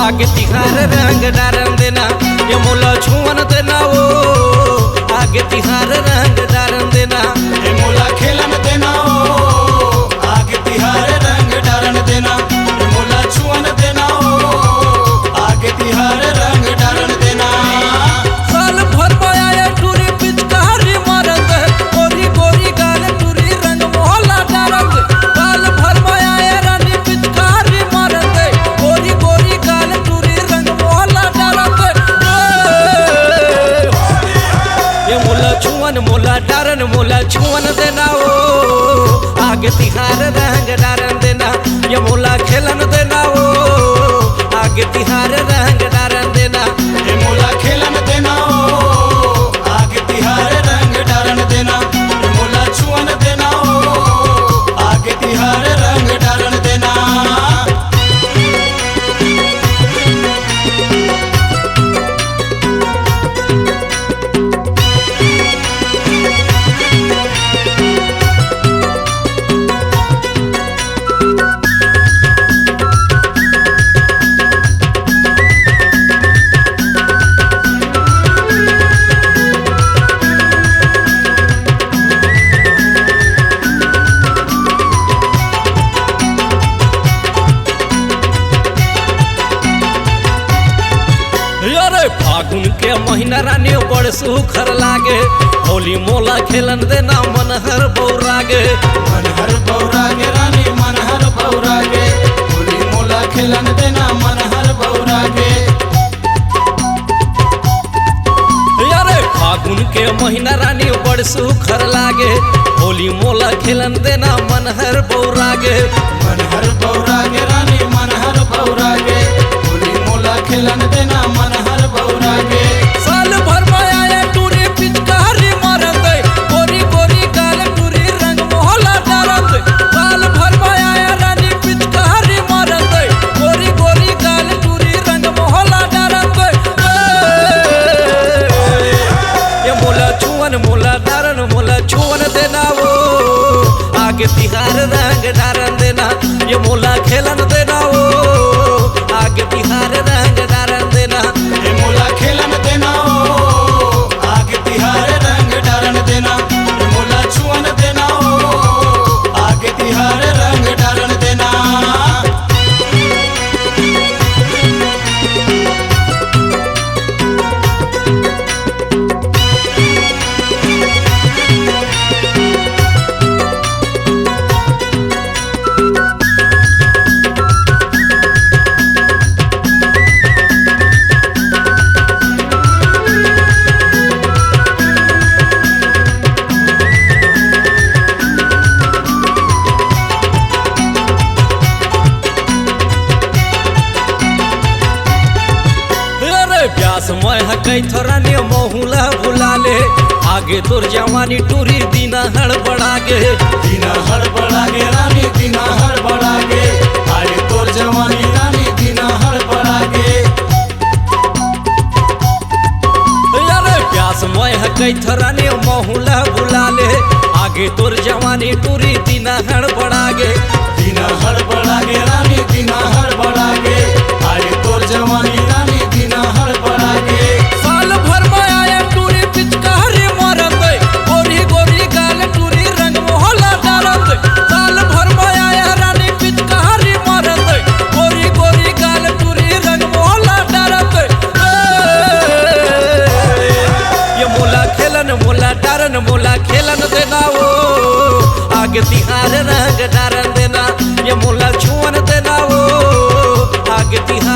आगे तिहार रंग डारन देना, ये मोला छुअन देना वो आगे तिहार रंग डारन देना, ये मोला खेलन देना ओ आगे तिहार रंग डारन देना, ये मोला छुअन देना ओ आगे तिहार रंग डारन देना। साल भर पाया टूरी पिचकारी मारन दे, गोरी गोरी गाल टूरी रंग मोहला डारन दे, साल भर पाया रानी पिचकारी मारन दे, गोरी गोरी गाल टूरी रंग मोहला डारन दे। ये मोला छुअन मोला डारन मोला छुअन देना ओ आगे तिहार रंग डारन देना, ये मोला खेलन देना ओ आगे तिहार रंग डारन देना, ये मोला खेलन देना ओ आगे तिहार रंग डारन देना, ये मोला छुअन देना ओ आगे तिहार रंग डारन देना। अरे फागुन के महीना रानी बड़ सुखर लागे, होली मोला खेलन देना मन हर बौरागे, मन हर बौरागे रानी मन हर बौरागे, होली मोला खेलन देना मन हर बौरागे। अरे फागुन के महीना रानी बड़ सुखर लागे, होली मोला खेलन देना मन हर बौरागे, मन हर बौरागे रानी मन हर बौरागे, होली मोला खेलन देना मन हर बौरागे। साल भर माया टूरी पिचकारी मारन दे, गोरी गोरी गाल टूरी रंग मोहला डारन दे, साल भर माया रानी पिचकारी मारन दे, गोरी गोरी गाल टूरी रंग मोहला डारन दे। ये मोला छुअन मोला डारन मोला छुअन देना वो आगे तिहार रंग डारन देना, ये मोला खेलन देना वो आगे तिहार रंग डारन देना, ये मोला खेलन देना ओ आगे तिहार रंग डारन देना, ये मोला छुअन देना ओ आगे तिहार रंग डारन देना। प्यास मैं हकई थोड़ा ने मोहुला भुला ले, आगे तोर जवानी टूरी दीना हड़बड़ागे, दीना हड़बड़ागे रानी दीना हड़बड़ागे, आए तोर जवानी रानी दीना हड़बड़ागे। अरे प्यास मैं हकई थोड़ा ने मोहुला भुला ले, आगे तोर जवानी टूरी दीना हड़बड़ागे, दीना हड़बड़ागे रानी दीना हड़बड़ागे, आए तोर जवानी रानी दीना हड़बड़ागे। साल भर माया टूरी पिचकारी मारन दे, गोरी गोरी गाल टूरी रंग मोहला डारन दे, साल भर माया रानी पिचकारी मारन दे, गोरी गोरी गाल टूरी रंग मोहला डारन दे। ये मोला खेलन मोला डारन मोला खेलन देना वो आगे तिहार रंग डारन देना, ये मोला छुअन देना वो आगे तिहार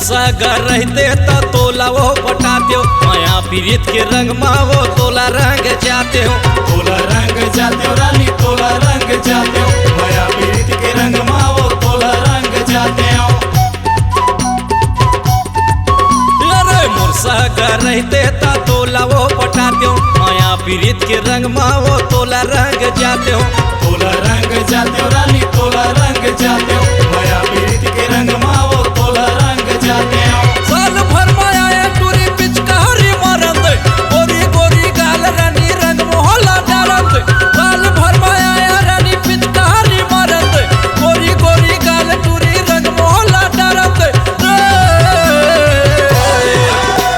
मुर्सागर रहते तो तोला वो पटाते हो माया पीरित के रंग मावो तोला रंग जाते हो तोला रंग जाते हो रानी तोला रंग जाते हो माया पीरित के रंग मावो तोला रंग जाते हो अरे मुर्सागर रहते तो तोला वो पटाते हो माया पीरित के रंग मावो तोला रंग जाते हो तोला रंग जाते हो रानी तोला रंग जाते हो माया पीरित के रंग मावो तोला रंग जाते हो साल भर माया ये टूरी पिचकारी मारन दे गोरी गोरी गाल रानी रंग मोहला डारन दे साल भर माया ये रानी पिचकारी मारन दे गोरी गोरी गाल टूरी रंग मोहला डारन दे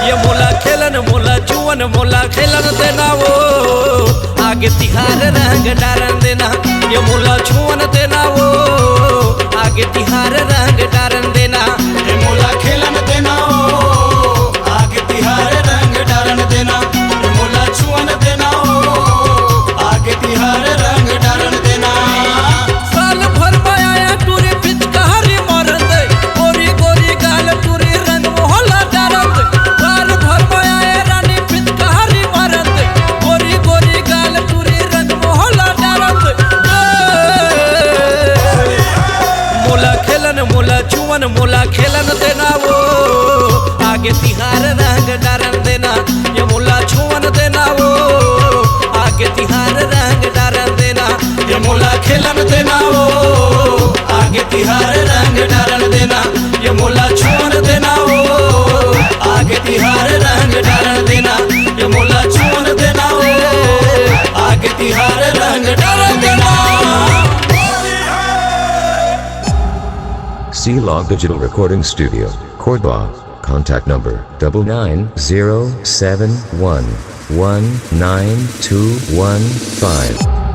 ये मोला खेलन मोला जुवन मोला खेलन देना वो आगे तिहार रंग डारन देना ये मोला छुअन देना वो आगे तिहार रंग डारन देना ये मोला खेलन देना हो आगे तिहार रंग डारन देना ये मोला छुअन देना हो आगे तिहार रंग डारन देना साल भर माया टूरी पिचकारी मारन दे गोरी गोरी गाल टूरी रंग मोहला डारन दे साल भर माया रानी पिचकारी मारन दे गोरी गोरी गाल टूरी रंग मोहला डारन दे मोला खेलन मोला छुअन मोला खेलन देना वो आगे तिहार रंग डारन देना ये मोला छुअन देना वो आगे तिहार रंग डारन देना ये मोला खेलन देना हो आगे तिहार रंग डारन देना ये मोला छुअन देना हो आगे तिहार रंग डारन देना ये मोला छुअन देना हो आगे तिहार रंग डारन देना C-Log Digital Recording Studio, Cordoba. Contact number 99071192215.